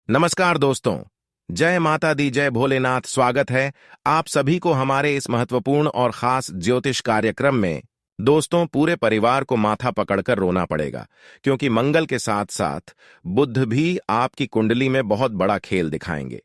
नमस्कार दोस्तों। जय माता दी, जय भोलेनाथ। स्वागत है आप सभी को हमारे इस महत्वपूर्ण और खास ज्योतिष कार्यक्रम में। दोस्तों, पूरे परिवार को माथा पकड़कर रोना पड़ेगा, क्योंकि मंगल के साथ साथ बुध भी आपकी कुंडली में बहुत बड़ा खेल दिखाएंगे।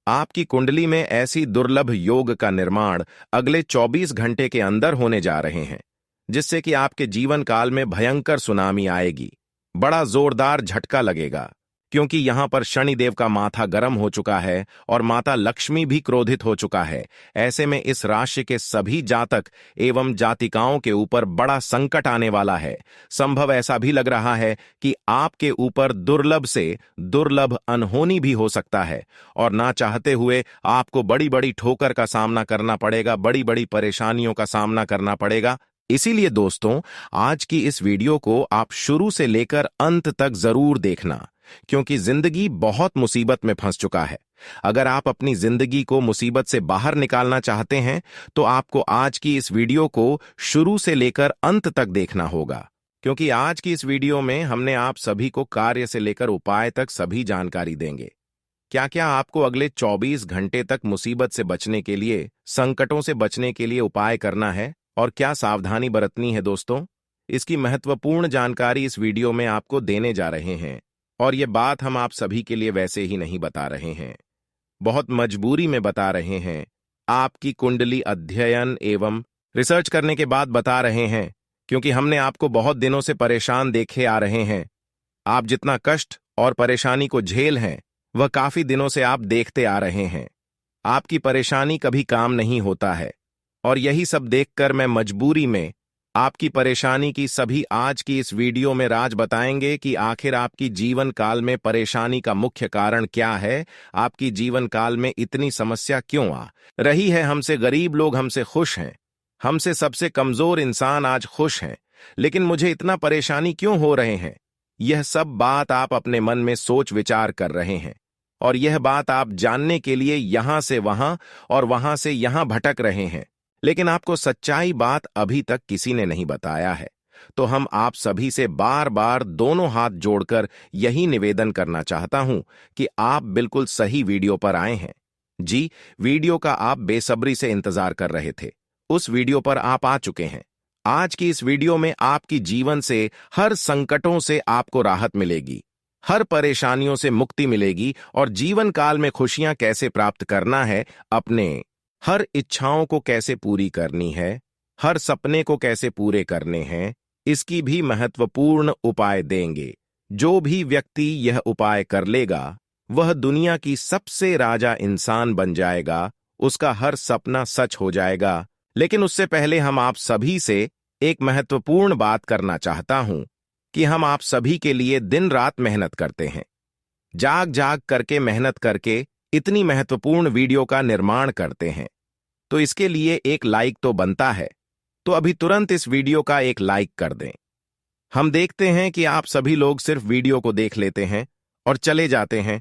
आपकी कुंडली में ऐसी दुर्लभ योग का निर्माण अगले 24 घंटे के अंदर होने जा रहे हैं, जिससे कि आपके जीवन काल में भयंकर सुनामी आएगी। बड़ा जोरदार झटका लगेगा, क्योंकि यहां पर शनिदेव का माथा गर्म हो चुका है और माता लक्ष्मी भी क्रोधित हो चुका है। ऐसे में इस राशि के सभी जातक एवं जातिकाओं के ऊपर बड़ा संकट आने वाला है। संभव ऐसा भी लग रहा है कि आपके ऊपर दुर्लभ से दुर्लभ अनहोनी भी हो सकता है, और ना चाहते हुए आपको बड़ी बड़ी ठोकर का सामना करना पड़ेगा, बड़ी बड़ी परेशानियों का सामना करना पड़ेगा। इसीलिए दोस्तों, आज की इस वीडियो को आप शुरू से लेकर अंत तक जरूर देखना, क्योंकि जिंदगी बहुत मुसीबत में फंस चुका है। अगर आप अपनी जिंदगी को मुसीबत से बाहर निकालना चाहते हैं, तो आपको आज की इस वीडियो को शुरू से लेकर अंत तक देखना होगा, क्योंकि आज की इस वीडियो में हमने आप सभी को कार्य से लेकर उपाय तक सभी जानकारी देंगे। क्या क्या आपको अगले 24 घंटे तक मुसीबत से बचने के लिए, संकटों से बचने के लिए उपाय करना है, और क्या सावधानी बरतनी है दोस्तों, इसकी महत्वपूर्ण जानकारी इस वीडियो में आपको देने जा रहे हैं। और ये बात हम आप सभी के लिए वैसे ही नहीं बता रहे हैं, बहुत मजबूरी में बता रहे हैं। आपकी कुंडली अध्ययन एवं रिसर्च करने के बाद बता रहे हैं, क्योंकि हमने आपको बहुत दिनों से परेशान देखे आ रहे हैं। आप जितना कष्ट और परेशानी को झेल हैं, वह काफी दिनों से आप देखते आ रहे हैं। आपकी परेशानी कभी काम नहीं होता है, और यही सब देखकर मैं मजबूरी में आपकी परेशानी की सभी आज की इस वीडियो में राज बताएंगे कि आखिर आपकी जीवन काल में परेशानी का मुख्य कारण क्या है, आपकी जीवन काल में इतनी समस्या क्यों आ रही है। हमसे गरीब लोग हमसे खुश हैं, हमसे सबसे कमजोर इंसान आज खुश हैं, लेकिन मुझे इतना परेशानी क्यों हो रहे हैं। यह सब बात आप अपने मन में सोच विचार कर रहे हैं, और यह बात आप जानने के लिए यहां से वहां और वहां से यहां भटक रहे हैं, लेकिन आपको सच्चाई बात अभी तक किसी ने नहीं बताया है। तो हम आप सभी से बार बार दोनों हाथ जोड़कर यही निवेदन करना चाहता हूं कि आप बिल्कुल सही वीडियो पर आए हैं। जी, वीडियो का आप बेसब्री से इंतजार कर रहे थे, उस वीडियो पर आप आ चुके हैं। आज की इस वीडियो में आपकी जीवन से हर संकटों से आपको राहत मिलेगी, हर परेशानियों से मुक्ति मिलेगी, और जीवन काल में खुशियां कैसे प्राप्त करना है, अपने हर इच्छाओं को कैसे पूरी करनी है, हर सपने को कैसे पूरे करने हैं, इसकी भी महत्वपूर्ण उपाय देंगे। जो भी व्यक्ति यह उपाय कर लेगा, वह दुनिया की सबसे राजा इंसान बन जाएगा, उसका हर सपना सच हो जाएगा। लेकिन उससे पहले हम आप सभी से एक महत्वपूर्ण बात करना चाहता हूं कि हम आप सभी के लिए दिन रात मेहनत करते हैं, जाग जाग करके मेहनत करके इतनी महत्वपूर्ण वीडियो का निर्माण करते हैं, तो इसके लिए एक लाइक तो बनता है। तो अभी तुरंत इस वीडियो का एक लाइक कर दें। हम देखते हैं कि आप सभी लोग सिर्फ वीडियो को देख लेते हैं और चले जाते हैं,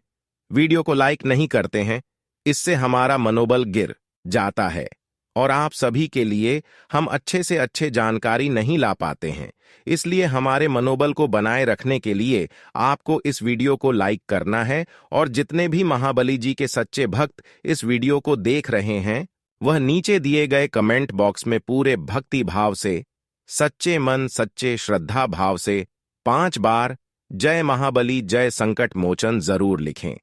वीडियो को लाइक नहीं करते हैं। इससे हमारा मनोबल गिर जाता है, और आप सभी के लिए हम अच्छे से अच्छे जानकारी नहीं ला पाते हैं। इसलिए हमारे मनोबल को बनाए रखने के लिए आपको इस वीडियो को लाइक करना है, और जितने भी महाबली जी के सच्चे भक्त इस वीडियो को देख रहे हैं, वह नीचे दिए गए कमेंट बॉक्स में पूरे भक्ति भाव से, सच्चे मन सच्चे श्रद्धा भाव से 5 बार जय महाबली जय संकट मोचन जरूर लिखें।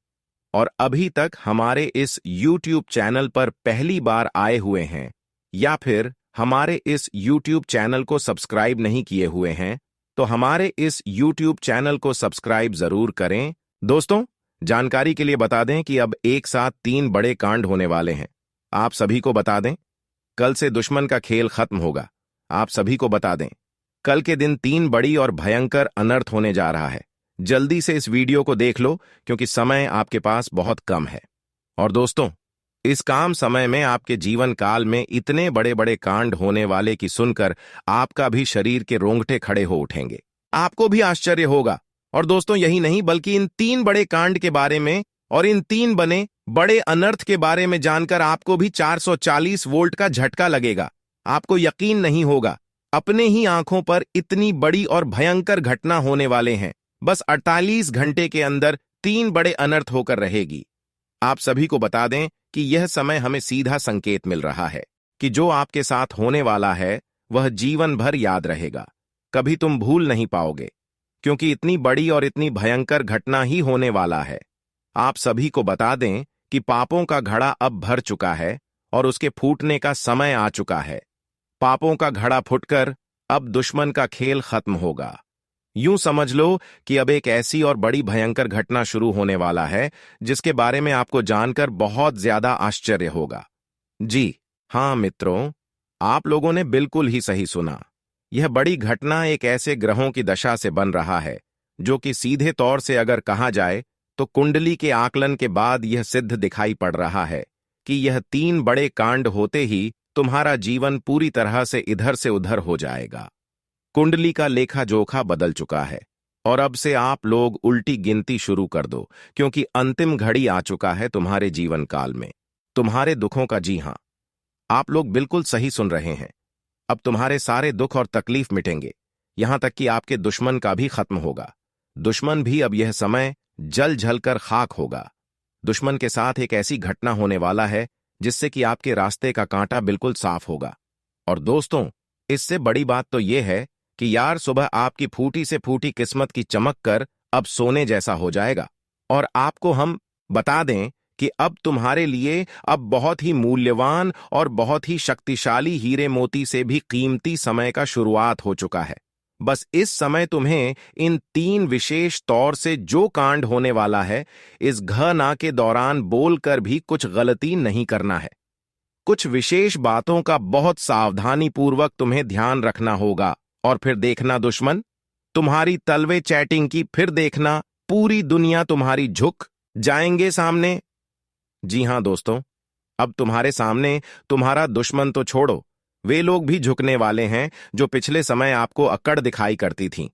और अभी तक हमारे इस YouTube चैनल पर पहली बार आए हुए हैं, या फिर हमारे इस YouTube चैनल को सब्सक्राइब नहीं किए हुए हैं, तो हमारे इस YouTube चैनल को सब्सक्राइब जरूर करें। दोस्तों, जानकारी के लिए बता दें कि अब एक साथ 3 बड़े कांड होने वाले हैं। आप सभी को बता दें, कल से दुश्मन का खेल खत्म होगा। आप सभी को बता दें, कल के दिन 3 बड़ी और भयंकर अनर्थ होने जा रहा है। जल्दी से इस वीडियो को देख लो, क्योंकि समय आपके पास बहुत कम है। और दोस्तों, इस काम समय में आपके जीवन काल में इतने बड़े बड़े कांड होने वाले कि सुनकर आपका भी शरीर के रोंगटे खड़े हो उठेंगे, आपको भी आश्चर्य होगा। और दोस्तों, यही नहीं बल्कि इन 3 बड़े कांड के बारे में और इन 3 बने बड़े अनर्थ के बारे में जानकर आपको भी 440 वोल्ट का झटका लगेगा। आपको यकीन नहीं होगा, अपने ही आंखों पर इतनी बड़ी और भयंकर घटना होने वाले हैं। बस 48 घंटे के अंदर तीन बड़े अनर्थ होकर रहेगी। आप सभी को बता दें कि यह समय हमें सीधा संकेत मिल रहा है कि जो आपके साथ होने वाला है वह जीवन भर याद रहेगा, कभी तुम भूल नहीं पाओगे, क्योंकि इतनी बड़ी और इतनी भयंकर घटना ही होने वाला है। आप सभी को बता दें कि पापों का घड़ा अब भर चुका है और उसके फूटने का समय आ चुका है। पापों का घड़ा फुटकर अब दुश्मन का खेल खत्म होगा। यूं समझ लो कि अब एक ऐसी और बड़ी भयंकर घटना शुरू होने वाला है जिसके बारे में आपको जानकर बहुत ज्यादा आश्चर्य होगा। जी हां मित्रों, आप लोगों ने बिल्कुल ही सही सुना। यह बड़ी घटना एक ऐसे ग्रहों की दशा से बन रहा है जो कि सीधे तौर से अगर कहा जाए तो कुंडली के आकलन के बाद यह सिद्ध दिखाई पड़ रहा है कि यह तीन बड़े कांड होते ही तुम्हारा जीवन पूरी तरह से इधर से उधर हो जाएगा। कुंडली का लेखा जोखा बदल चुका है और अब से आप लोग उल्टी गिनती शुरू कर दो, क्योंकि अंतिम घड़ी आ चुका है तुम्हारे जीवन काल में, तुम्हारे दुखों का। जी हां, आप लोग बिल्कुल सही सुन रहे हैं। अब तुम्हारे सारे दुख और तकलीफ मिटेंगे, यहां तक कि आपके दुश्मन का भी खत्म होगा। दुश्मन भी अब यह समय जल जल कर खाक होगा। दुश्मन के साथ एक ऐसी घटना होने वाला है जिससे कि आपके रास्ते का कांटा बिल्कुल साफ होगा। और दोस्तों, इससे बड़ी बात तो यह है कि यार सुबह आपकी फूटी से फूटी किस्मत की चमक कर अब सोने जैसा हो जाएगा। और आपको हम बता दें कि अब तुम्हारे लिए अब बहुत ही मूल्यवान और बहुत ही शक्तिशाली हीरे मोती से भी कीमती समय का शुरुआत हो चुका है। बस इस समय तुम्हें इन तीन विशेष तौर से जो कांड होने वाला है, इस घना के दौरान बोलकर भी कुछ गलती नहीं करना है। कुछ विशेष बातों का बहुत सावधानी पूर्वक तुम्हें ध्यान रखना होगा। और फिर देखना दुश्मन, तुम्हारी तलवे चैटिंग की फिर देखना पूरी दुनिया तुम्हारी झुक जाएंगे सामने। जी हां दोस्तों, अब तुम्हारे सामने तुम्हारा दुश्मन तो छोड़ो, वे लोग भी झुकने वाले हैं जो पिछले समय आपको अक्कड़ दिखाई करती थीं।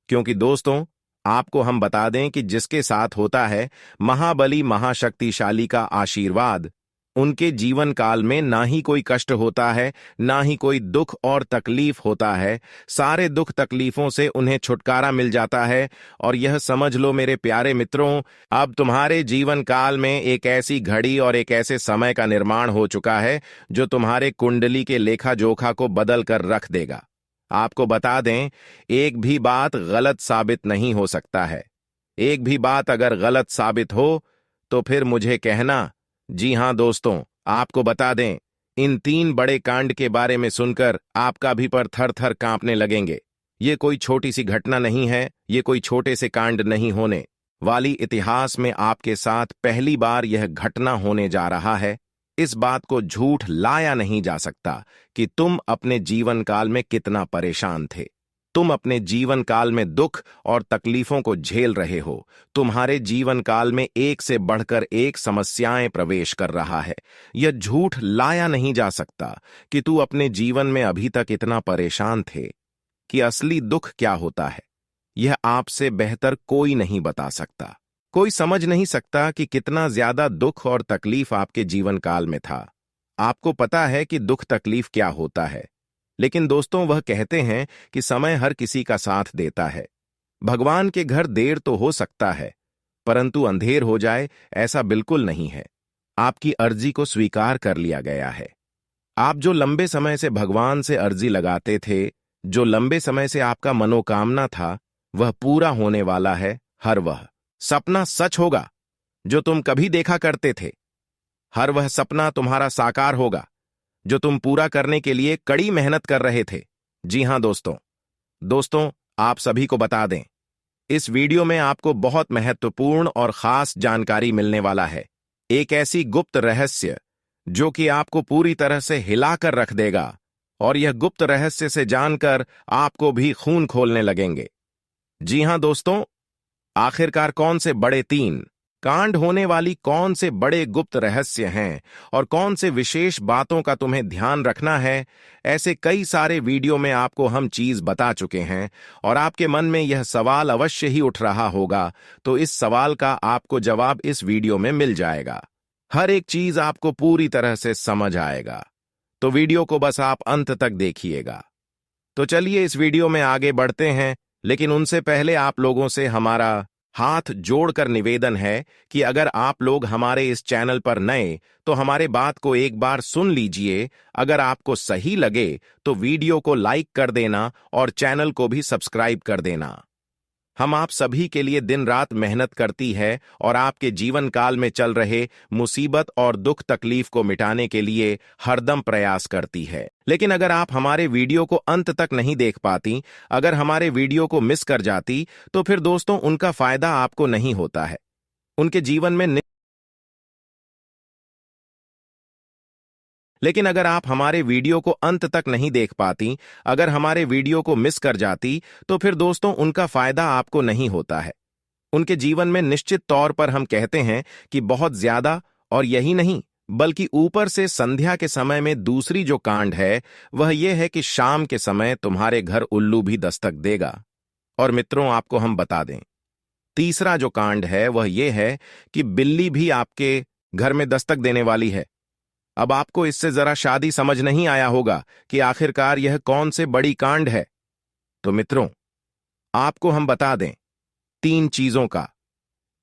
क्योंकि दोस्तों, आपको हम बता दें कि जिसके साथ होता है महाबली महाशक्तिशाली का आशीर्वाद, उनके जीवन काल में ना ही कोई कष्ट होता है, ना ही कोई दुख और तकलीफ होता है। सारे दुख तकलीफों से उन्हें छुटकारा मिल जाता है। और यह समझ लो मेरे प्यारे मित्रों, अब तुम्हारे जीवन काल में एक ऐसी घड़ी और एक ऐसे समय का निर्माण हो चुका है जो तुम्हारे कुंडली के लेखा जोखा को बदल कर रख देगा। आपको बता दें, एक भी बात गलत साबित नहीं हो सकता है। एक भी बात अगर गलत साबित हो तो फिर मुझे कहना। जी हां दोस्तों, आपको बता दें, इन तीन बड़े कांड के बारे में सुनकर आपका भी पर थर थर कांपने लगेंगे। ये कोई छोटी सी घटना नहीं है, ये कोई छोटे से कांड नहीं होने वाली। इतिहास में आपके साथ पहली बार यह घटना होने जा रहा है। इस बात को झूठ लाया नहीं जा सकता कि तुम अपने जीवन काल में कितना परेशान थे। तुम अपने जीवन काल में दुख और तकलीफों को झेल रहे हो। तुम्हारे जीवन काल में एक से बढ़कर एक समस्याएं प्रवेश कर रहा है। यह झूठ लाया नहीं जा सकता कि तू अपने जीवन में अभी तक इतना परेशान थे कि असली दुख क्या होता है यह आपसे बेहतर कोई नहीं बता सकता। कोई समझ नहीं सकता कि कितना ज्यादा दुख और तकलीफ आपके जीवन काल में था। आपको पता है कि दुख तकलीफ क्या होता है, लेकिन दोस्तों, वह कहते हैं कि समय हर किसी का साथ देता है। भगवान के घर देर तो हो सकता है, परंतु अंधेर हो जाए ऐसा बिल्कुल नहीं है। आपकी अर्जी को स्वीकार कर लिया गया है। आप जो लंबे समय से भगवान से अर्जी लगाते थे, जो लंबे समय से आपका मनोकामना था, वह पूरा होने वाला है। हर वह सपना सच होगा जो तुम कभी देखा करते थे। हर वह सपना तुम्हारा साकार होगा जो तुम पूरा करने के लिए कड़ी मेहनत कर रहे थे। जी हां दोस्तों, आप सभी को बता दें, इस वीडियो में आपको बहुत महत्वपूर्ण और खास जानकारी मिलने वाला है। एक ऐसी गुप्त रहस्य जो कि आपको पूरी तरह से हिलाकर रख देगा। और यह गुप्त रहस्य से जानकर आपको भी खून खोलने लगेंगे। जी हां दोस्तों, आखिरकार कौन से बड़े तीन कांड होने वाली कौन से बड़े गुप्त रहस्य हैं और कौन से विशेष बातों का तुम्हें ध्यान रखना है, ऐसे कई सारे वीडियो में आपको हम चीज बता चुके हैं। और आपके मन में यह सवाल अवश्य ही उठ रहा होगा, तो इस सवाल का आपको जवाब इस वीडियो में मिल जाएगा। हर एक चीज आपको पूरी तरह से समझ आएगा, तो वीडियो को बस आप अंत तक देखिएगा। तो चलिए इस वीडियो में आगे बढ़ते हैं, लेकिन उनसे पहले आप लोगों से हमारा हाथ जोड़कर निवेदन है कि अगर आप लोग हमारे इस चैनल पर नए तो हमारे बात को एक बार सुन लीजिए। अगर आपको सही लगे तो वीडियो को लाइक कर देना और चैनल को भी सब्सक्राइब कर देना। हम आप सभी के लिए दिन रात मेहनत करती है और आपके जीवन काल में चल रहे मुसीबत और दुख तकलीफ को मिटाने के लिए हरदम प्रयास करती है। लेकिन अगर आप हमारे वीडियो को अंत तक नहीं देख पाती, अगर हमारे वीडियो को मिस कर जाती, तो फिर दोस्तों उनका फायदा आपको नहीं होता है। उनके जीवन में लेकिन अगर आप हमारे वीडियो को अंत तक नहीं देख पाती, अगर हमारे वीडियो को मिस कर जाती, तो फिर दोस्तों उनका फायदा आपको नहीं होता है। उनके जीवन में निश्चित तौर पर हम कहते हैं कि बहुत ज्यादा, और यही नहीं बल्कि ऊपर से संध्या के समय में दूसरी जो कांड है वह यह है कि शाम के समय तुम्हारे घर उल्लू भी दस्तक देगा। और मित्रों आपको हम बता दें, तीसरा जो कांड है वह यह है कि बिल्ली भी आपके घर में दस्तक देने वाली है। अब आपको इससे जरा शादी समझ नहीं आया होगा कि आखिरकार यह कौन से बड़ी कांड है। तो मित्रों आपको हम बता दें, 3 चीजों का,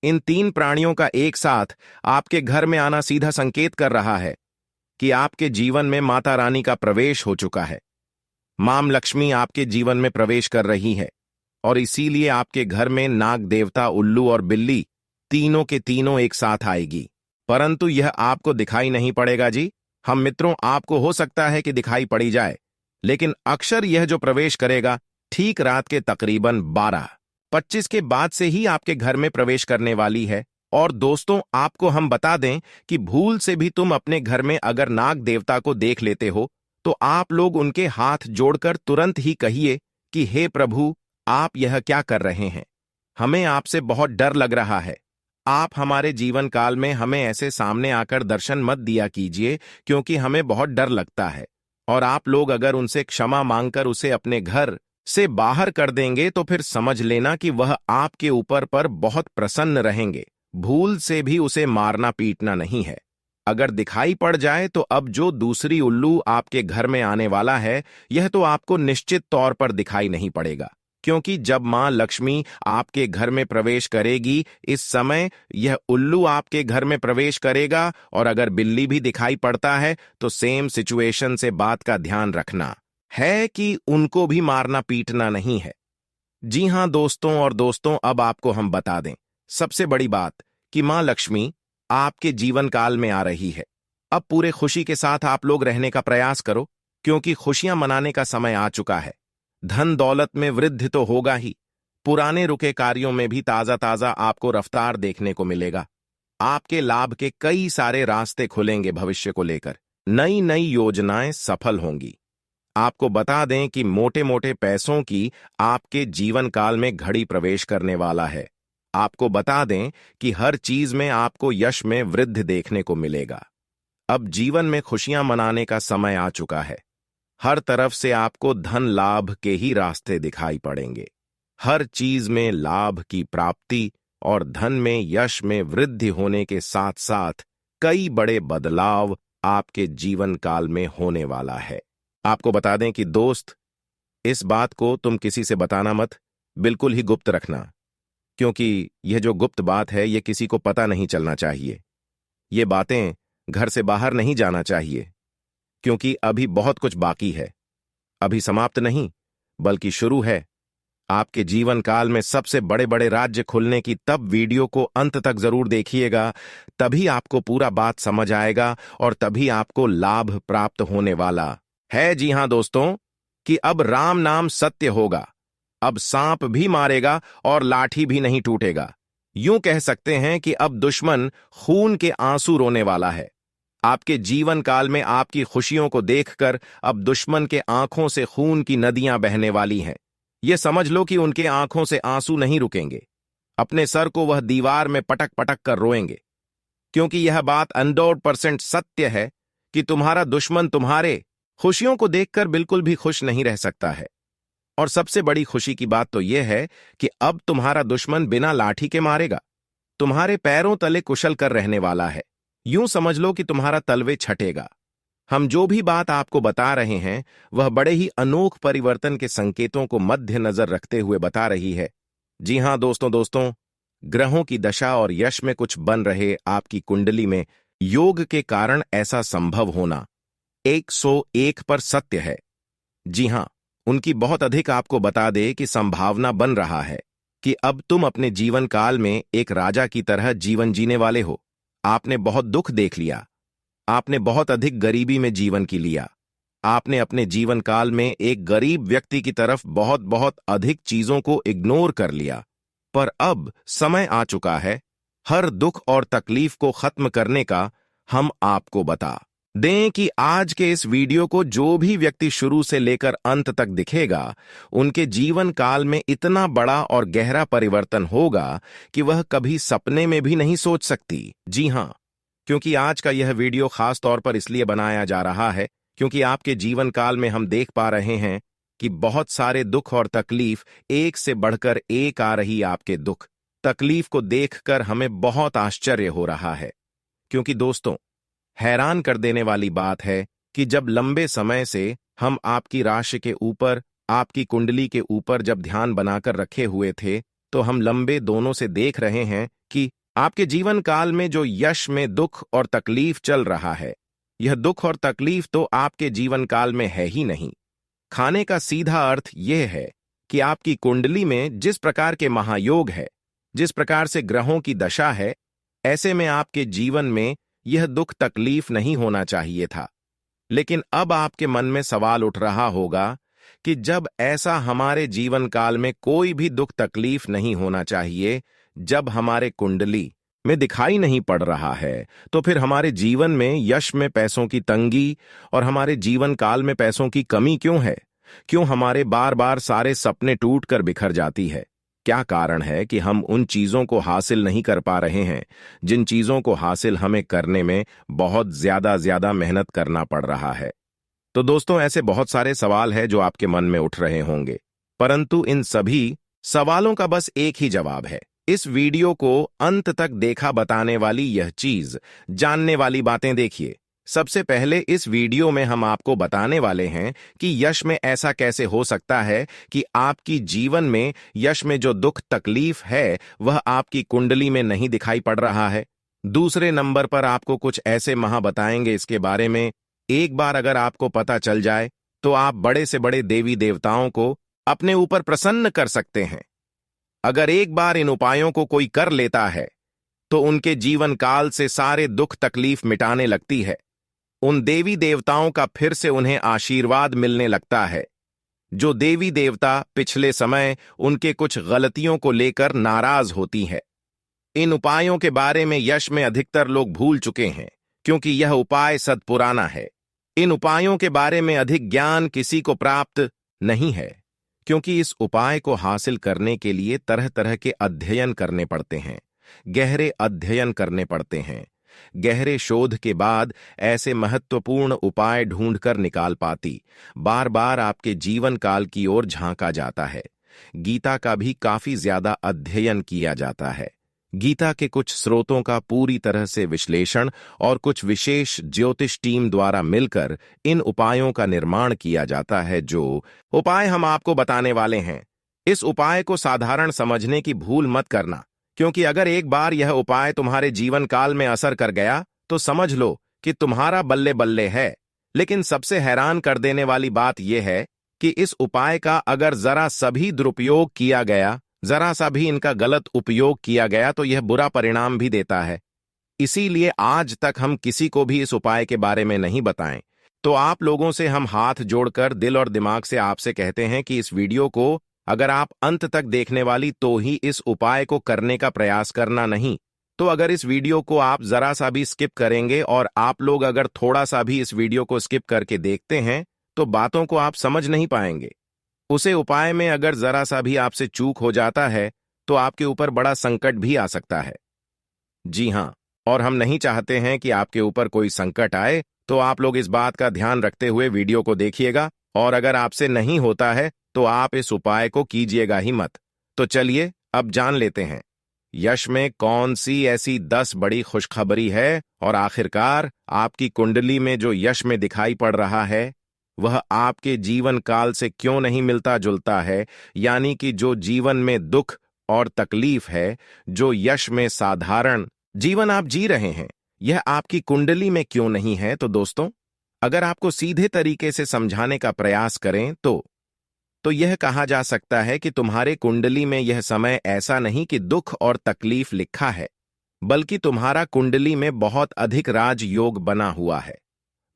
इन 3 प्राणियों का एक साथ आपके घर में आना सीधा संकेत कर रहा है कि आपके जीवन में माता रानी का प्रवेश हो चुका है। मां लक्ष्मी आपके जीवन में प्रवेश कर रही है और इसीलिए आपके घर में नाग देवता, उल्लू और बिल्ली तीनों के तीनों एक साथ आएगी। परंतु यह आपको दिखाई नहीं पड़ेगा जी। हम मित्रों आपको हो सकता है कि दिखाई पड़ी जाए, लेकिन अक्सर यह जो प्रवेश करेगा ठीक रात के तकरीबन 12:25 के बाद से ही आपके घर में प्रवेश करने वाली है। और दोस्तों आपको हम बता दें कि भूल से भी तुम अपने घर में अगर नाग देवता को देख लेते हो तो आप लोग उनके हाथ जोड़कर तुरंत ही कहिए कि हे प्रभु, आप यह क्या कर रहे हैं? हमें आपसे बहुत डर लग रहा है। आप हमारे जीवन काल में हमें ऐसे सामने आकर दर्शन मत दिया कीजिए, क्योंकि हमें बहुत डर लगता है। और आप लोग अगर उनसे क्षमा मांगकर उसे अपने घर से बाहर कर देंगे तो फिर समझ लेना कि वह आपके ऊपर पर बहुत प्रसन्न रहेंगे। भूल से भी उसे मारना पीटना नहीं है। अगर दिखाई पड़ जाए तो अब जो दूसरी उल्लू आपके घर में आने वाला है यह तो आपको निश्चित तौर पर दिखाई नहीं पड़ेगा, क्योंकि जब मां लक्ष्मी आपके घर में प्रवेश करेगी इस समय यह उल्लू आपके घर में प्रवेश करेगा। और अगर बिल्ली भी दिखाई पड़ता है तो सेम सिचुएशन से बात का ध्यान रखना है कि उनको भी मारना पीटना नहीं है। जी हां दोस्तों, और दोस्तों अब आपको हम बता दें सबसे बड़ी बात कि मां लक्ष्मी आपके जीवन काल में आ रही है। अब पूरे खुशी के साथ आप लोग रहने का प्रयास करो, क्योंकि खुशियां मनाने का समय आ चुका है। धन दौलत में वृद्धि तो होगा ही, पुराने रुके कार्यों में भी ताजा ताजा आपको रफ्तार देखने को मिलेगा। आपके लाभ के कई सारे रास्ते खुलेंगे। भविष्य को लेकर नई नई योजनाएं सफल होंगी। आपको बता दें कि मोटे मोटे पैसों की आपके जीवन काल में घड़ी प्रवेश करने वाला है। आपको बता दें कि हर चीज में आपको यश में वृद्धि देखने को मिलेगा। अब जीवन में खुशियां मनाने का समय आ चुका है। हर तरफ से आपको धन लाभ के ही रास्ते दिखाई पड़ेंगे। हर चीज में लाभ की प्राप्ति और धन में यश में वृद्धि होने के साथ साथ कई बड़े बदलाव आपके जीवन काल में होने वाला है। आपको बता दें कि दोस्त, इस बात को तुम किसी से बताना मत, बिल्कुल ही गुप्त रखना, क्योंकि यह जो गुप्त बात है यह किसी को पता नहीं चलना चाहिए। ये बातें घर से बाहर नहीं जाना चाहिए, क्योंकि अभी बहुत कुछ बाकी है। अभी समाप्त नहीं बल्कि शुरू है। आपके जीवन काल में सबसे बड़े बड़े राज्य खुलने की तब वीडियो को अंत तक जरूर देखिएगा, तभी आपको पूरा बात समझ आएगा और तभी आपको लाभ प्राप्त होने वाला है। जी हां दोस्तों, कि अब राम नाम सत्य होगा। अब सांप भी मारेगा और लाठी भी नहीं टूटेगा। यूं कह सकते हैं कि अब दुश्मन खून के आंसू रोने वाला है। आपके जीवन काल में आपकी खुशियों को देखकर अब दुश्मन के आंखों से खून की नदियां बहने वाली हैं। यह समझ लो कि उनके आंखों से आंसू नहीं रुकेंगे। अपने सर को वह दीवार में पटक पटक कर रोएंगे, क्योंकि यह बात 100% सत्य है कि तुम्हारा दुश्मन तुम्हारे खुशियों को देखकर बिल्कुल भी खुश नहीं रह सकता है। और सबसे बड़ी खुशी की बात तो यह है कि अब तुम्हारा दुश्मन बिना लाठी के मारेगा, तुम्हारे पैरों तले कुशल कर रहने वाला है। यूं समझ लो कि तुम्हारा तलवे छटेगा। हम जो भी बात आपको बता रहे हैं वह बड़े ही अनोख परिवर्तन के संकेतों को मद्देनजर रखते हुए बता रही है। जी हां दोस्तों, ग्रहों की दशा और यश में कुछ बन रहे आपकी कुंडली में योग के कारण ऐसा संभव होना 101 पर सत्य है। जी हां, उनकी बहुत अधिक आपको बता दे कि संभावना बन रहा है कि अब तुम अपने जीवन काल में एक राजा की तरह जीवन जीने वाले हो। आपने बहुत दुख देख लिया, आपने बहुत अधिक गरीबी में जीवन की लिया, आपने अपने जीवन काल में एक गरीब व्यक्ति की तरफ बहुत बहुत अधिक चीजों को इग्नोर कर लिया। पर अब समय आ चुका है हर दुख और तकलीफ को खत्म करने का। हम आपको बता दें कि आज के इस वीडियो को जो भी व्यक्ति शुरू से लेकर अंत तक दिखेगा, उनके जीवन काल में इतना बड़ा और गहरा परिवर्तन होगा कि वह कभी सपने में भी नहीं सोच सकती। जी हां, क्योंकि आज का यह वीडियो खास तौर पर इसलिए बनाया जा रहा है क्योंकि आपके जीवन काल में हम देख पा रहे हैं कि बहुत सारे दुख और तकलीफ एक से बढ़कर एक आ रही। आपके दुख तकलीफ को देखकर हमें बहुत आश्चर्य हो रहा है, क्योंकि दोस्तों, हैरान कर देने वाली बात है कि जब लंबे समय से हम आपकी राशि के ऊपर, आपकी कुंडली के ऊपर जब ध्यान बनाकर रखे हुए थे, तो हम लंबे दोनों से देख रहे हैं कि आपके जीवन काल में जो यश में दुख और तकलीफ चल रहा है, यह दुख और तकलीफ तो आपके जीवन काल में है ही नहीं। खाने का सीधा अर्थ यह है कि आपकी कुंडली में जिस प्रकार के महायोग है, जिस प्रकार से ग्रहों की दशा है, ऐसे में आपके जीवन में यह दुख तकलीफ नहीं होना चाहिए था। लेकिन अब आपके मन में सवाल उठ रहा होगा कि जब ऐसा हमारे जीवन काल में कोई भी दुख तकलीफ नहीं होना चाहिए, जब हमारे कुंडली में दिखाई नहीं पड़ रहा है, तो फिर हमारे जीवन में यश में पैसों की तंगी और हमारे जीवन काल में पैसों की कमी क्यों है? क्यों हमारे बार बार सारे सपने टूट कर बिखर जाती है? क्या कारण है कि हम उन चीजों को हासिल नहीं कर पा रहे हैं जिन चीजों को हासिल हमें करने में बहुत ज्यादा मेहनत करना पड़ रहा है? तो दोस्तों, ऐसे बहुत सारे सवाल हैं जो आपके मन में उठ रहे होंगे, परंतु इन सभी सवालों का बस एक ही जवाब है। इस वीडियो को अंत तक देखा बताने वाली यह चीज, जानने वाली बातें देखिए। सबसे पहले इस वीडियो में हम आपको बताने वाले हैं कि यश में ऐसा कैसे हो सकता है कि आपकी जीवन में यश में जो दुख तकलीफ है वह आपकी कुंडली में नहीं दिखाई पड़ रहा है। दूसरे नंबर पर आपको कुछ ऐसे महा बताएंगे इसके बारे में, एक बार अगर आपको पता चल जाए तो आप बड़े से बड़े देवी देवताओं को अपने ऊपर प्रसन्न कर सकते हैं। अगर एक बार इन उपायों को कोई कर लेता है तो उनके जीवन काल से सारे दुख तकलीफ मिटाने लगती है। उन देवी देवताओं का फिर से उन्हें आशीर्वाद मिलने लगता है। जो देवी देवता पिछले समय उनके कुछ गलतियों को लेकर नाराज होती है। इन उपायों के बारे में यश में अधिकतर लोग भूल चुके हैं, क्योंकि यह उपाय सदपुराना है। इन उपायों के बारे में अधिक ज्ञान किसी को प्राप्त नहीं है, क्योंकि इस उपाय को हासिल करने के लिए तरह तरह के अध्ययन करने पड़ते हैं, गहरे अध्ययन करने पड़ते हैं। गहरे शोध के बाद ऐसे महत्वपूर्ण उपाय ढूंढकर निकाल पाती बार बार आपके जीवन काल की ओर झांका जाता है। गीता का भी काफी ज्यादा अध्ययन किया जाता है। गीता के कुछ स्रोतों का पूरी तरह से विश्लेषण और कुछ विशेष ज्योतिष टीम द्वारा मिलकर इन उपायों का निर्माण किया जाता है। जो उपाय हम आपको बताने वाले हैं, इस उपाय को साधारण समझने की भूल मत करना, क्योंकि अगर एक बार यह उपाय तुम्हारे जीवन काल में असर कर गया तो समझ लो कि तुम्हारा बल्ले बल्ले है। लेकिन सबसे हैरान कर देने वाली बात यह है कि इस उपाय का अगर जरा सा भी दुरुपयोग किया गया, जरा सा भी इनका गलत उपयोग किया गया, तो यह बुरा परिणाम भी देता है। इसीलिए आज तक हम किसी को भी इस उपाय के बारे में नहीं बताएं। तो आप लोगों से हम हाथ जोड़कर दिल और दिमाग से आपसे कहते हैं कि इस वीडियो को अगर आप अंत तक देखने वाली तो ही इस उपाय को करने का प्रयास करना, नहीं तो अगर इस वीडियो को आप जरा सा भी स्किप करेंगे और आप लोग अगर थोड़ा सा भी इस वीडियो को स्किप करके देखते हैं तो बातों को आप समझ नहीं पाएंगे। उसे उपाय में अगर जरा सा भी आपसे चूक हो जाता है तो आपके ऊपर बड़ा संकट भी आ सकता है। जी हां, और हम नहीं चाहते हैं कि आपके ऊपर कोई संकट आए, तो आप लोग इस बात का ध्यान रखते हुए वीडियो को देखिएगा, और अगर आपसे नहीं होता है तो आप इस उपाय को कीजिएगा ही मत। तो चलिए अब जान लेते हैं यश में कौन सी ऐसी 10 बड़ी खुशखबरी है, और आखिरकार आपकी कुंडली में जो यश में दिखाई पड़ रहा है वह आपके जीवन काल से क्यों नहीं मिलता जुलता है, यानी कि जो जीवन में दुख और तकलीफ है जो यश में साधारण जीवन आप जी रहे हैं, यह आपकी कुंडली में क्यों नहीं है? तो दोस्तों, अगर आपको सीधे तरीके से समझाने का प्रयास करें तो यह कहा जा सकता है कि तुम्हारे कुंडली में यह समय ऐसा नहीं कि दुख और तकलीफ लिखा है, बल्कि तुम्हारा कुंडली में बहुत अधिक राजयोग बना हुआ है।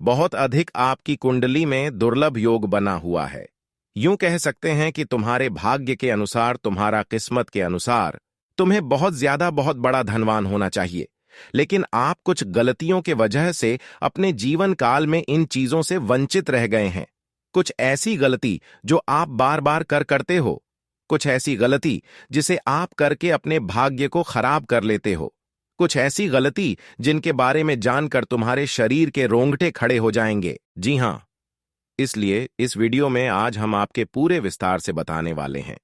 बहुत अधिक आपकी कुंडली में दुर्लभ योग बना हुआ है। यूं कह सकते हैं कि तुम्हारे भाग्य के अनुसार, तुम्हारा किस्मत के अनुसार तुम्हें बहुत ज्यादा बहुत बड़ा धनवान होना चाहिए, लेकिन आप कुछ गलतियों के वजह से अपने जीवन काल में इन चीजों से वंचित रह गए हैं। कुछ ऐसी गलती जो आप बार बार करते हो, कुछ ऐसी गलती जिसे आप करके अपने भाग्य को खराब कर लेते हो, कुछ ऐसी गलती जिनके बारे में जानकर तुम्हारे शरीर के रोंगटे खड़े हो जाएंगे। जी हां, इसलिए इस वीडियो में आज हम आपके पूरे विस्तार से बताने वाले हैं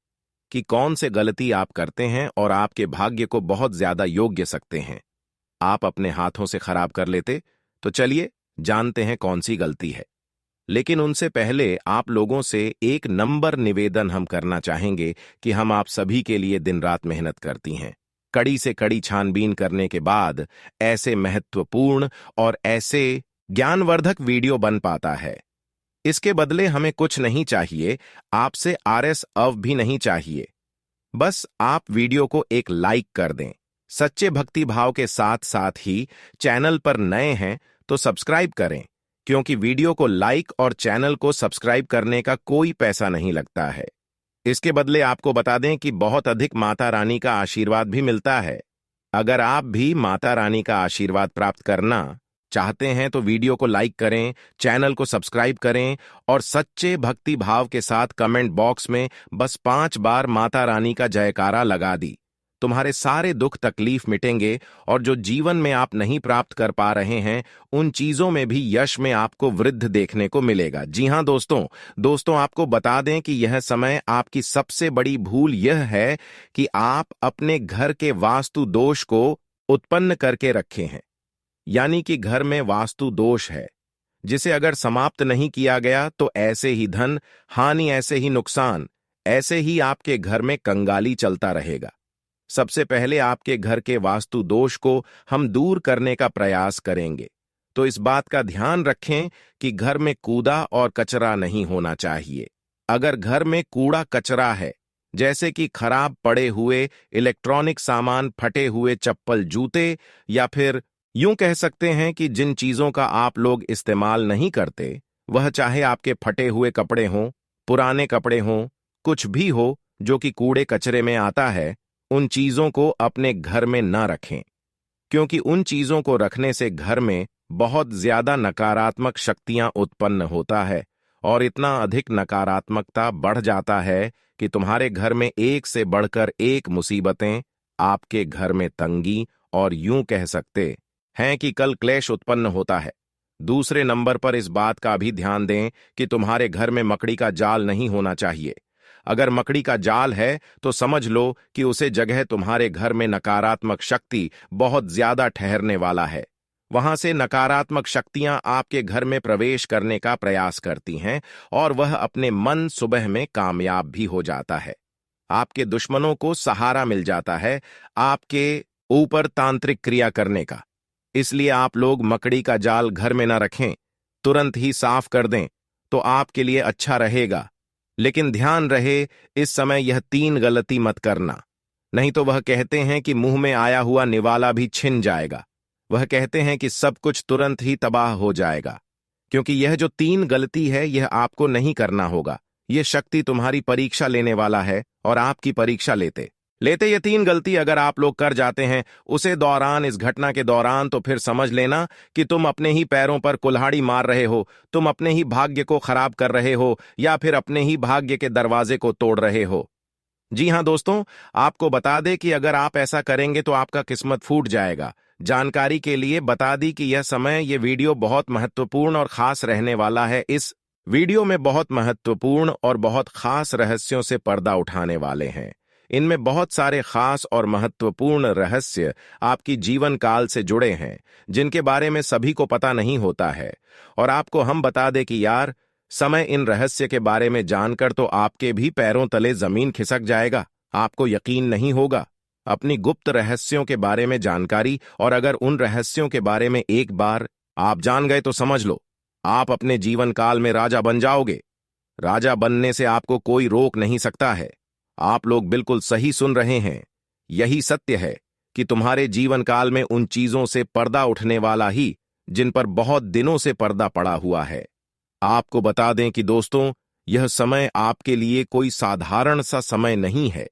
कि कौन से गलती आप करते हैं और आपके भाग्य को बहुत ज्यादा योग्य सकते हैं आप अपने हाथों से खराब कर लेते। तो चलिए जानते हैं कौन सी गलती है। लेकिन उनसे पहले आप लोगों से एक नंबर निवेदन हम करना चाहेंगे कि हम आप सभी के लिए दिन रात मेहनत करती हैं। कड़ी से कड़ी छानबीन करने के बाद ऐसे महत्वपूर्ण और ऐसे ज्ञानवर्धक वीडियो बन पाता है। इसके बदले हमें कुछ नहीं चाहिए, आपसे आरएस अव भी नहीं चाहिए। बस आप वीडियो को एक लाइक कर दें। सच्चे भक्ति भाव के साथ साथ ही चैनल पर नए हैं तो सब्सक्राइब करें, क्योंकि वीडियो को लाइक और चैनल को सब्सक्राइब करने का कोई पैसा नहीं लगता है। इसके बदले आपको बता दें कि बहुत अधिक माता रानी का आशीर्वाद भी मिलता है। अगर आप भी माता रानी का आशीर्वाद प्राप्त करना चाहते हैं तो वीडियो को लाइक करें, चैनल को सब्सक्राइब करें और सच्चे भक्ति भाव के साथ कमेंट बॉक्स में बस 5 बार माता रानी का जयकारा लगा दी। तुम्हारे सारे दुख तकलीफ मिटेंगे और जो जीवन में आप नहीं प्राप्त कर पा रहे हैं, उन चीजों में भी यश में आपको वृद्धि देखने को मिलेगा। जी हां दोस्तों, आपको बता दें कि यह समय आपकी सबसे बड़ी भूल यह है कि आप अपने घर के वास्तु दोष को उत्पन्न करके रखे हैं। यानी कि घर में वास्तु दोष है, जिसे अगर समाप्त नहीं किया गया तो ऐसे ही धन हानि, ऐसे ही नुकसान, ऐसे ही आपके घर में कंगाली चलता रहेगा। सबसे पहले आपके घर के वास्तु दोष को हम दूर करने का प्रयास करेंगे। तो इस बात का ध्यान रखें कि घर में कूड़ा और कचरा नहीं होना चाहिए। अगर घर में कूड़ा कचरा है, जैसे कि खराब पड़े हुए इलेक्ट्रॉनिक सामान, फटे हुए चप्पल, जूते, या फिर यूं कह सकते हैं कि जिन चीजों का आप लोग इस्तेमाल नहीं करते, वह चाहे आपके फटे हुए कपड़े हों, पुराने कपड़े हों, कुछ भी हो जो कि कूड़े कचरे में आता है, उन चीजों को अपने घर में न रखें, क्योंकि उन चीजों को रखने से घर में बहुत ज्यादा नकारात्मक शक्तियां उत्पन्न होता है और इतना अधिक नकारात्मकता बढ़ जाता है कि तुम्हारे घर में एक से बढ़कर एक मुसीबतें, आपके घर में तंगी, और यूं कह सकते हैं कि कल क्लेश उत्पन्न होता है। दूसरे नंबर पर इस बात का भी ध्यान दें कि तुम्हारे घर में मकड़ी का जाल नहीं होना चाहिए। अगर मकड़ी का जाल है तो समझ लो कि उसे जगह तुम्हारे घर में नकारात्मक शक्ति बहुत ज्यादा ठहरने वाला है। वहां से नकारात्मक शक्तियां आपके घर में प्रवेश करने का प्रयास करती हैं और वह अपने मन सुबह में कामयाब भी हो जाता है। आपके दुश्मनों को सहारा मिल जाता है आपके ऊपर तांत्रिक क्रिया करने का। इसलिए आप लोग मकड़ी का जाल घर में न रखें, तुरंत ही साफ कर दें तो आपके लिए अच्छा रहेगा। लेकिन ध्यान रहे, इस समय यह 3 गलती मत करना, नहीं तो वह कहते हैं कि मुंह में आया हुआ निवाला भी छिन जाएगा। वह कहते हैं कि सब कुछ तुरंत ही तबाह हो जाएगा, क्योंकि यह जो 3 गलती है यह आपको नहीं करना होगा। यह शक्ति तुम्हारी परीक्षा लेने वाला है और आपकी परीक्षा लेते ये 3 गलती अगर आप लोग कर जाते हैं उसे दौरान, इस घटना के दौरान, तो फिर समझ लेना कि तुम अपने ही पैरों पर कुल्हाड़ी मार रहे हो, तुम अपने ही भाग्य को खराब कर रहे हो या फिर अपने ही भाग्य के दरवाजे को तोड़ रहे हो। जी हां दोस्तों, आपको बता दें कि अगर आप ऐसा करेंगे तो आपका किस्मत फूट जाएगा। जानकारी के लिए बता दी कि यह समय, यह वीडियो बहुत महत्वपूर्ण और खास रहने वाला है। इस वीडियो में बहुत महत्वपूर्ण और बहुत खास रहस्यों से पर्दा उठाने वाले हैं। इनमें बहुत सारे खास और महत्वपूर्ण रहस्य आपकी जीवन काल से जुड़े हैं, जिनके बारे में सभी को पता नहीं होता है। और आपको हम बता दें कि यार, समय इन रहस्य के बारे में जानकर तो आपके भी पैरों तले जमीन खिसक जाएगा। आपको यकीन नहीं होगा अपनी गुप्त रहस्यों के बारे में जानकारी, और अगर उन रहस्यों के बारे में एक बार आप जान गए तो समझ लो आप अपने जीवन काल में राजा बन जाओगे। राजा बनने से आपको कोई रोक नहीं सकता है। आप लोग बिल्कुल सही सुन रहे हैं। यही सत्य है कि तुम्हारे जीवन काल में उन चीजों से पर्दा उठने वाला ही जिन पर बहुत दिनों से पर्दा पड़ा हुआ है। आपको बता दें कि दोस्तों, यह समय आपके लिए कोई साधारण सा समय नहीं है,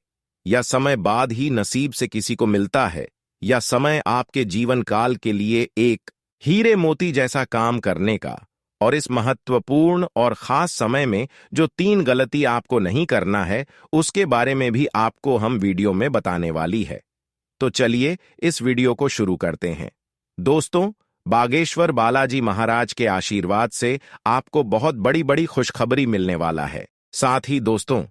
या समय बाद ही नसीब से किसी को मिलता है, या समय आपके जीवन काल के लिए एक हीरे मोती जैसा काम करने का। और इस महत्वपूर्ण और खास समय में जो 3 गलती आपको नहीं करना है, उसके बारे में भी आपको हम वीडियो में बताने वाली है। तो चलिए इस वीडियो को शुरू करते हैं। दोस्तों, बागेश्वर बालाजी महाराज के आशीर्वाद से आपको बहुत बड़ी बड़ी खुशखबरी मिलने वाला है। साथ ही दोस्तों,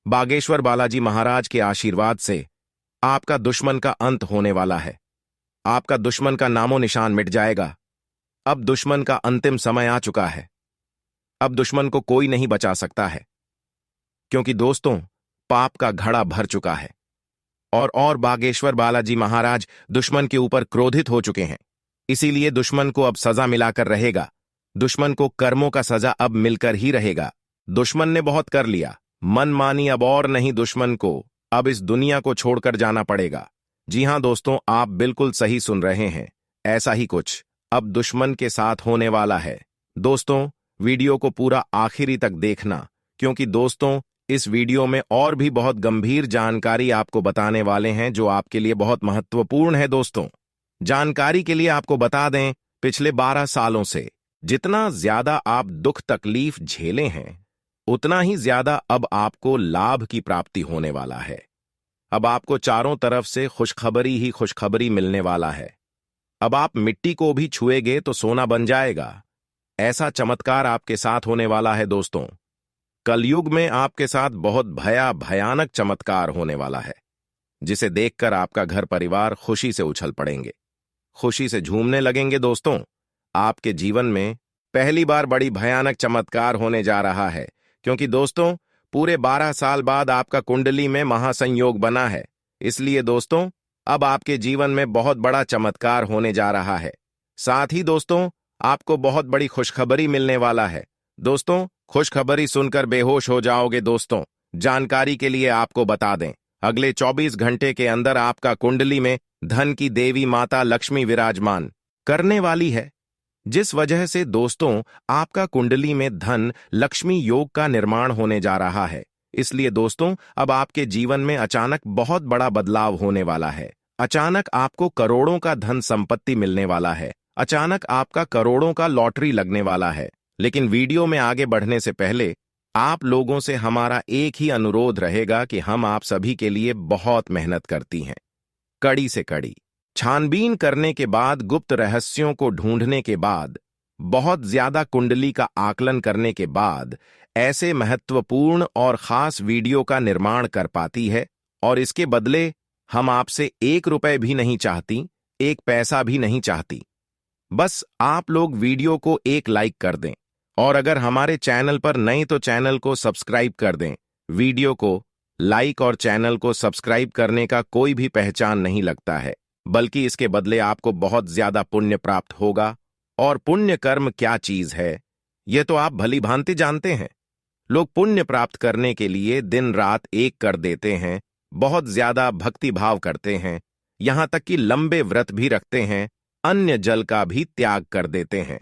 बागेश्वर बालाजी महाराज के आशीर्वाद से आपका दुश्मन का अंत होने वाला है। आपका दुश्मन का नामो निशान मिट जाएगा। अब दुश्मन का अंतिम समय आ चुका है। अब दुश्मन को कोई नहीं बचा सकता है, क्योंकि दोस्तों, पाप का घड़ा भर चुका है। और बागेश्वर बालाजी महाराज दुश्मन के ऊपर क्रोधित हो चुके हैं। इसीलिए दुश्मन को अब सजा मिलाकर रहेगा। दुश्मन को कर्मों का सजा अब मिलकर ही रहेगा। दुश्मन ने बहुत कर लिया, मनमानी अब और नहीं। दुश्मन को अब इस दुनिया को छोड़कर जाना पड़ेगा। जी हां दोस्तों, आप बिल्कुल सही सुन रहे हैं। ऐसा ही कुछ अब दुश्मन के साथ होने वाला है। दोस्तों, वीडियो को पूरा आखिरी तक देखना, क्योंकि दोस्तों, इस वीडियो में और भी बहुत गंभीर जानकारी आपको बताने वाले हैं जो आपके लिए बहुत महत्वपूर्ण है। दोस्तों, जानकारी के लिए आपको बता दें, पिछले 12 सालों से जितना ज्यादा आप दुख तकलीफ झेले हैं, उतना ही ज्यादा अब आपको लाभ की प्राप्ति होने वाला है। अब आपको चारों तरफ से खुशखबरी ही खुशखबरी मिलने वाला है। अब आप मिट्टी को भी छुएंगे तो सोना बन जाएगा। ऐसा चमत्कार आपके साथ होने वाला है। दोस्तों, कलयुग में आपके साथ बहुत भयानक चमत्कार होने वाला है, जिसे देखकर आपका घर परिवार खुशी से उछल पड़ेंगे, खुशी से झूमने लगेंगे। दोस्तों, आपके जीवन में पहली बार बड़ी भयानक चमत्कार होने जा रहा है, क्योंकि दोस्तों, पूरे 12 साल बाद आपका कुंडली में महासंयोग बना है। इसलिए दोस्तों, अब आपके जीवन में बहुत बड़ा चमत्कार होने जा रहा है। साथ ही दोस्तों, आपको बहुत बड़ी खुशखबरी मिलने वाला है। दोस्तों, खुशखबरी सुनकर बेहोश हो जाओगे। दोस्तों, जानकारी के लिए आपको बता दें, अगले 24 घंटे के अंदर आपका कुंडली में धन की देवी माता लक्ष्मी विराजमान करने वाली है, जिस वजह से दोस्तों, आपका कुंडली में धन लक्ष्मी योग का निर्माण होने जा रहा है। इसलिए दोस्तों, अब आपके जीवन में अचानक बहुत बड़ा बदलाव होने वाला है। अचानक आपको करोड़ों का धन संपत्ति मिलने वाला है। अचानक आपका करोड़ों का लॉटरी लगने वाला है। लेकिन वीडियो में आगे बढ़ने से पहले आप लोगों से हमारा एक ही अनुरोध रहेगा कि हम आप सभी के लिए बहुत मेहनत करती हैं। कड़ी से कड़ी छानबीन करने के बाद, गुप्त रहस्यों को ढूंढने के बाद, बहुत ज्यादा कुंडली का आकलन करने के बाद ऐसे महत्वपूर्ण और खास वीडियो का निर्माण कर पाती है। और इसके बदले हम आपसे 1 रुपए भी नहीं चाहती, 1 पैसा भी नहीं चाहती। बस आप लोग वीडियो को एक लाइक कर दें, और अगर हमारे चैनल पर नए तो चैनल को सब्सक्राइब कर दें। वीडियो को लाइक और चैनल को सब्सक्राइब करने का कोई भी पहचान नहीं लगता है, बल्कि इसके बदले आपको बहुत ज्यादा पुण्य प्राप्त होगा। और पुण्य कर्म क्या चीज है, यह तो आप भली भांति जानते हैं। लोग पुण्य प्राप्त करने के लिए दिन रात एक कर देते हैं, बहुत ज्यादा भक्ति भाव करते हैं, यहां तक कि लंबे व्रत भी रखते हैं, अन्य जल का भी त्याग कर देते हैं।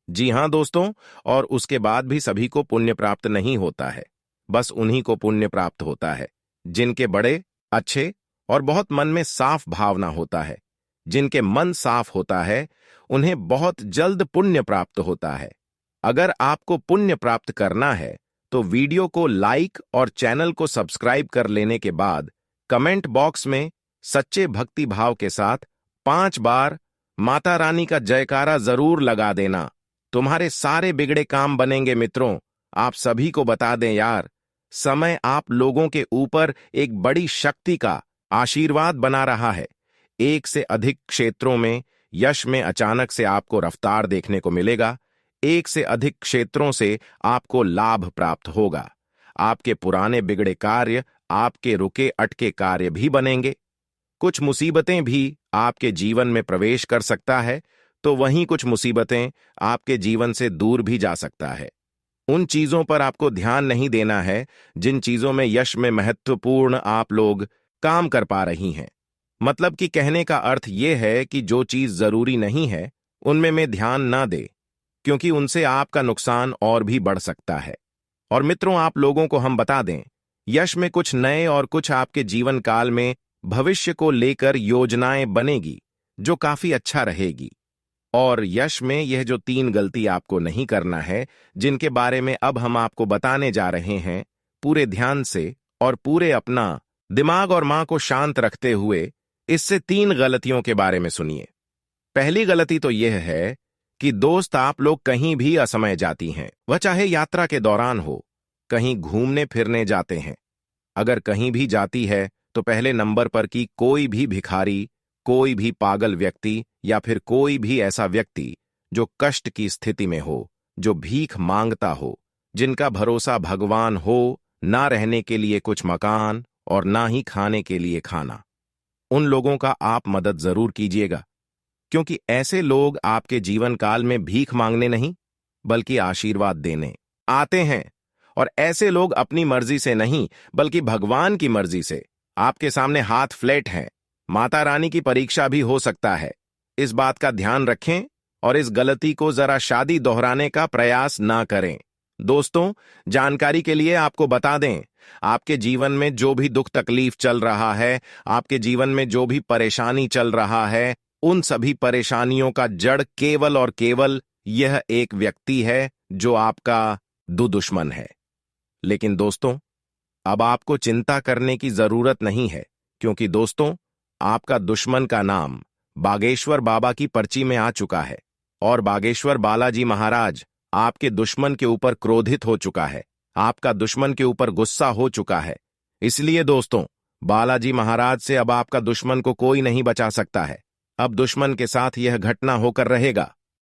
जी हां दोस्तों, और उसके बाद भी सभी को पुण्य प्राप्त नहीं होता है। बस उन्हीं को पुण्य प्राप्त होता है जिनके बड़े अच्छे और बहुत मन में साफ भावना होता है। जिनके मन साफ होता है, उन्हें बहुत जल्द पुण्य प्राप्त होता है। अगर आपको पुण्य प्राप्त करना है तो वीडियो को लाइक और चैनल को सब्सक्राइब कर लेने के बाद कमेंट बॉक्स में सच्चे भक्ति भाव के साथ 5 बार माता रानी का जयकारा जरूर लगा देना। तुम्हारे सारे बिगड़े काम बनेंगे। मित्रों, आप सभी को बता दें यार, समय आप लोगों के ऊपर एक बड़ी शक्ति का आशीर्वाद बना रहा है। 1 से अधिक क्षेत्रों में यश में अचानक से आपको रफ्तार देखने को मिलेगा। 1 से अधिक क्षेत्रों से आपको लाभ प्राप्त होगा। आपके पुराने बिगड़े कार्य आपके रुके अटके कार्य भी बनेंगे। कुछ मुसीबतें भी आपके जीवन में प्रवेश कर सकता है, तो वहीं कुछ मुसीबतें आपके जीवन से दूर भी जा सकता है। उन चीजों पर आपको ध्यान नहीं देना है जिन चीजों में यश में महत्वपूर्ण आप लोग काम कर पा रही हैं। मतलब कि कहने का अर्थ यह है कि जो चीज जरूरी नहीं है उनमें में ध्यान ना दे, क्योंकि उनसे आपका नुकसान और भी बढ़ सकता है। और मित्रों, आप लोगों को हम बता दें, यश में कुछ नए और कुछ आपके जीवन काल में भविष्य को लेकर योजनाएं बनेगी जो काफी अच्छा रहेगी। और यश में यह जो 3 गलती आपको नहीं करना है, जिनके बारे में अब हम आपको बताने जा रहे हैं, पूरे ध्यान से और पूरे अपना दिमाग और मां को शांत रखते हुए इससे 3 गलतियों के बारे में सुनिए। पहली गलती तो यह है कि दोस्त, आप लोग कहीं भी असमय जाती हैं, वह चाहे यात्रा के दौरान हो, कहीं घूमने फिरने जाते हैं। अगर कहीं भी जाती है तो पहले नंबर पर कि कोई भी भिखारी, कोई भी पागल व्यक्ति या फिर कोई भी ऐसा व्यक्ति जो कष्ट की स्थिति में हो, जो भीख मांगता हो, जिनका भरोसा भगवान हो, ना रहने के लिए कुछ मकान और ना ही खाने के लिए खाना, उन लोगों का आप मदद जरूर कीजिएगा। क्योंकि ऐसे लोग आपके जीवन काल में भीख मांगने नहीं बल्कि आशीर्वाद देने आते हैं। और ऐसे लोग अपनी मर्जी से नहीं बल्कि भगवान की मर्जी से आपके सामने हाथ फ्लैट हैं। माता रानी की परीक्षा भी हो सकता है। इस बात का ध्यान रखें और इस गलती को जरा शादी दोहराने का प्रयास ना करें। दोस्तों, जानकारी के लिए आपको बता दें, आपके जीवन में जो भी दुख तकलीफ चल रहा है, आपके जीवन में जो भी परेशानी चल रहा है, उन सभी परेशानियों का जड़ केवल और केवल यह एक व्यक्ति है जो आपका दुश्मन है। लेकिन दोस्तों, अब आपको चिंता करने की जरूरत नहीं है, क्योंकि दोस्तों, आपका दुश्मन का नाम बागेश्वर बाबा की पर्ची में आ चुका है और बागेश्वर बालाजी महाराज आपके दुश्मन के ऊपर क्रोधित हो चुका है, आपका दुश्मन के ऊपर गुस्सा हो चुका है। इसलिए दोस्तों, बालाजी महाराज से अब आपका दुश्मन को कोई नहीं बचा सकता है। अब दुश्मन के साथ यह घटना होकर रहेगा।